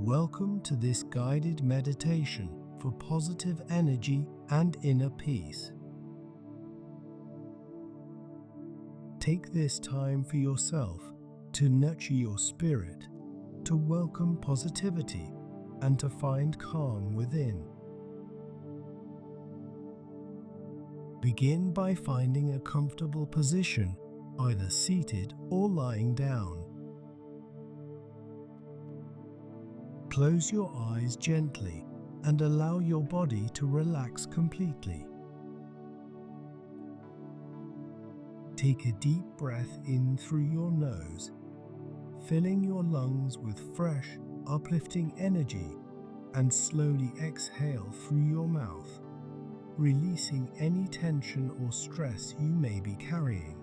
Welcome to this guided meditation for positive energy and inner peace. Take this time for yourself to nurture your spirit, to welcome positivity, and to find calm within. Begin by finding a comfortable position, either seated or lying down. Close your eyes gently and allow your body to relax completely. Take a deep breath in through your nose, filling your lungs with fresh, uplifting energy, and slowly exhale through your mouth, releasing any tension or stress you may be carrying.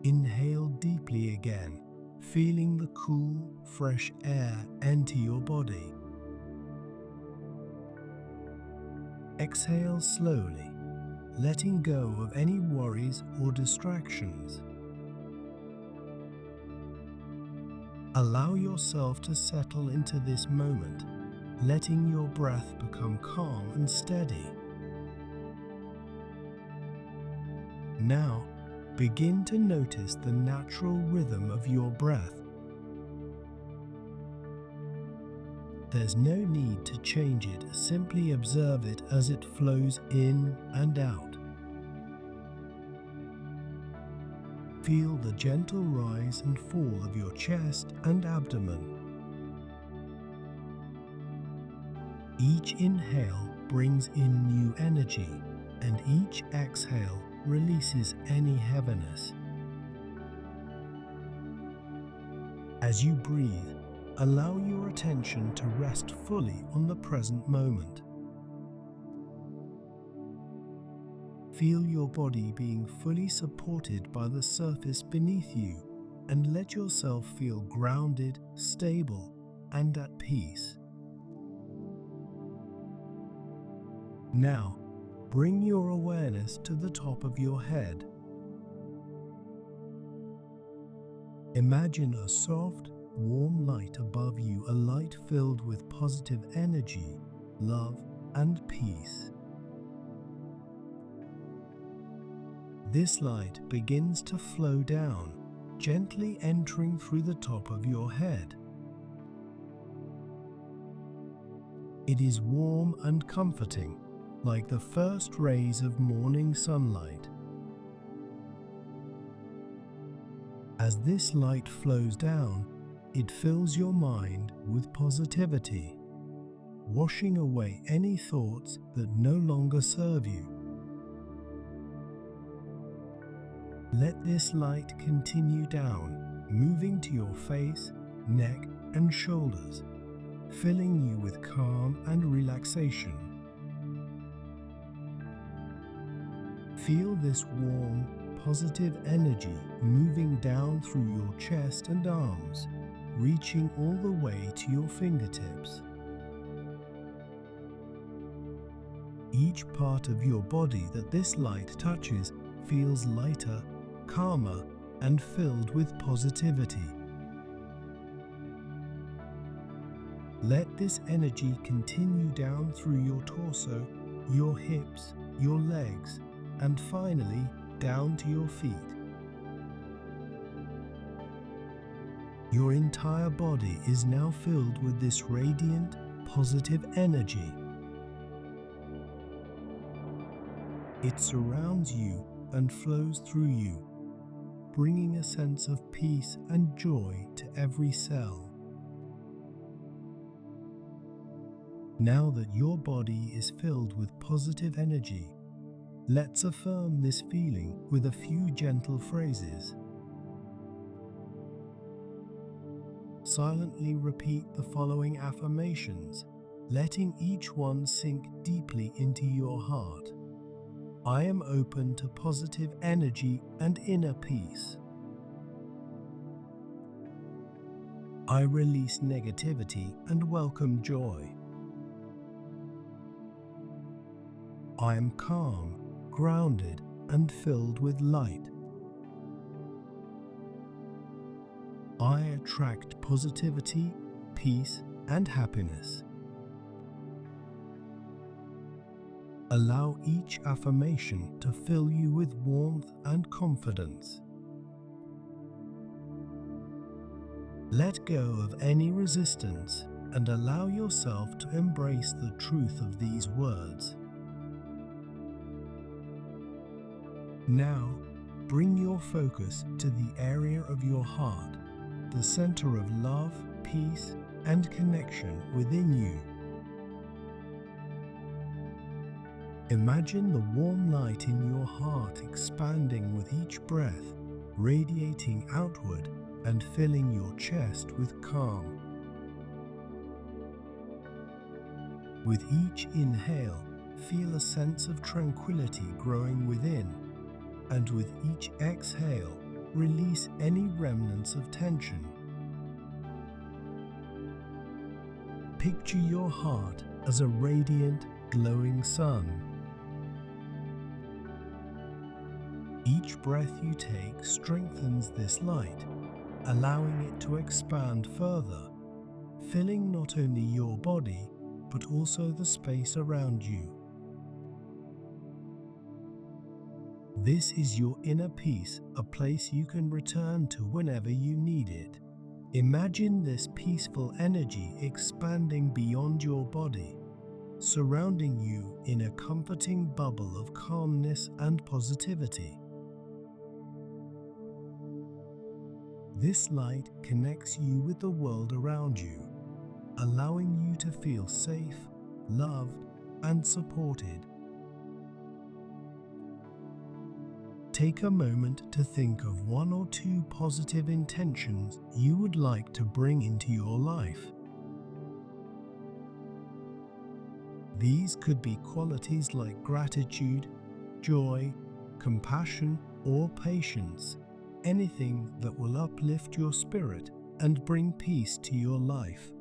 Inhale deeply again, feeling the cool, fresh air enter your body. Exhale slowly, letting go of any worries or distractions. Allow yourself to settle into this moment, letting your breath become calm and steady. Now, begin to notice the natural rhythm of your breath. There's no need to change it, simply observe it as it flows in and out. Feel the gentle rise and fall of your chest and abdomen. Each inhale brings in new energy, and each exhale releases any heaviness. As you breathe, allow your attention to rest fully on the present moment. Feel your body being fully supported by the surface beneath you, and let yourself feel grounded, stable, and at peace. Now, bring your awareness to the top of your head. Imagine a soft, warm light above you, a light filled with positive energy, love, and peace. This light begins to flow down, gently entering through the top of your head. It is warm and comforting, like the first rays of morning sunlight. As this light flows down, it fills your mind with positivity, washing away any thoughts that no longer serve you. Let this light continue down, moving to your face, neck, and shoulders, filling you with calm and relaxation. Feel this warm, positive energy moving down through your chest and arms, reaching all the way to your fingertips. Each part of your body that this light touches feels lighter, calmer, and filled with positivity. Let this energy continue down through your torso, your hips, your legs, and finally down to your feet. Your entire body is now filled with this radiant, positive energy. It surrounds you and flows through you, bringing a sense of peace and joy to every cell. Now that your body is filled with positive energy, let's affirm this feeling with a few gentle phrases. Silently repeat the following affirmations, letting each one sink deeply into your heart. I am open to positive energy and inner peace. I release negativity and welcome joy. I am calm, grounded, and filled with light. I attract positivity, peace, and happiness. Allow each affirmation to fill you with warmth and confidence. Let go of any resistance and allow yourself to embrace the truth of these words. Now, bring your focus to the area of your heart, the center of love, peace, and connection within you. Imagine the warm light in your heart expanding with each breath, radiating outward and filling your chest with calm. With each inhale, feel a sense of tranquility growing within, and with each exhale, release any remnants of tension. Picture your heart as a radiant, glowing sun. Each breath you take strengthens this light, allowing it to expand further, filling not only your body, but also the space around you. This is your inner peace, a place you can return to whenever you need it. Imagine this peaceful energy expanding beyond your body, surrounding you in a comforting bubble of calmness and positivity. This light connects you with the world around you, allowing you to feel safe, loved, and supported. Take a moment to think of 1 or 2 positive intentions you would like to bring into your life. These could be qualities like gratitude, joy, compassion, or patience, anything that will uplift your spirit and bring peace to your life.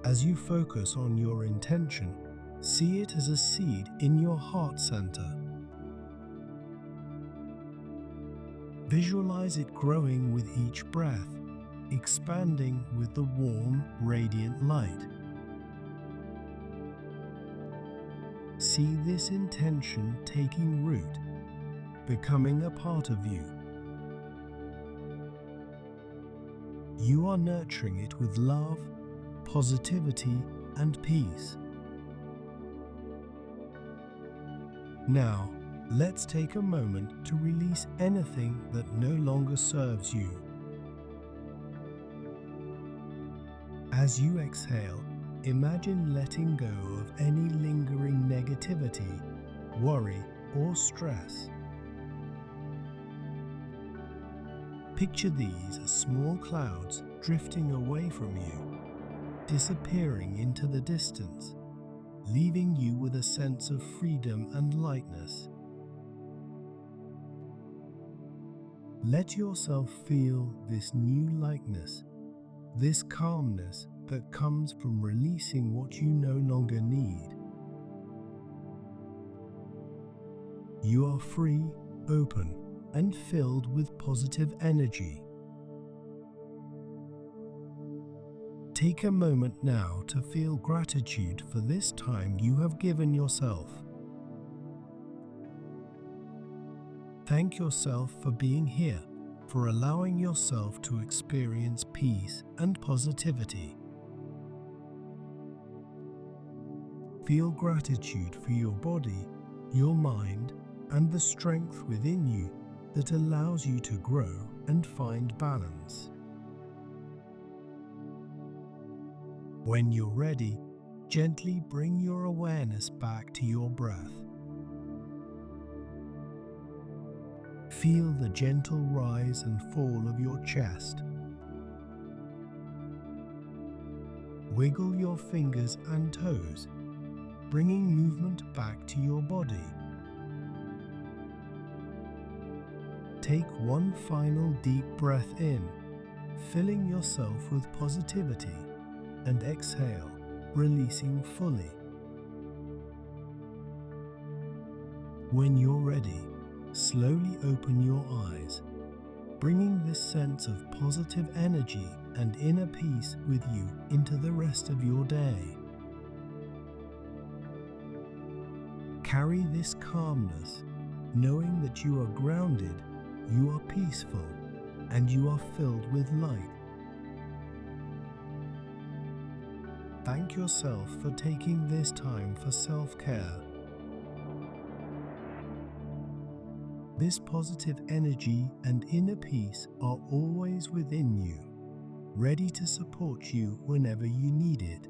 As you focus on your intention, see it as a seed in your heart center. Visualize it growing with each breath, expanding with the warm, radiant light. See this intention taking root, becoming a part of you. You are nurturing it with love, positivity, and peace. Now, let's take a moment to release anything that no longer serves you. As you exhale, imagine letting go of any lingering negativity, worry, or stress. Picture these as small clouds drifting away from you, disappearing into the distance, leaving you with a sense of freedom and lightness. Let yourself feel this new lightness, this calmness that comes from releasing what you no longer need. You are free, open, and filled with positive energy. Take a moment now to feel gratitude for this time you have given yourself. Thank yourself for being here, for allowing yourself to experience peace and positivity. Feel gratitude for your body, your mind, and the strength within you that allows you to grow and find balance. When you're ready, gently bring your awareness back to your breath. Feel the gentle rise and fall of your chest. Wiggle your fingers and toes, bringing movement back to your body. Take one final deep breath in, filling yourself with positivity, and exhale, releasing fully. When you're ready, slowly open your eyes, bringing this sense of positive energy and inner peace with you into the rest of your day. Carry this calmness, knowing that you are grounded, you are peaceful, and you are filled with light. Thank yourself for taking this time for self-care. This positive energy and inner peace are always within you, ready to support you whenever you need it.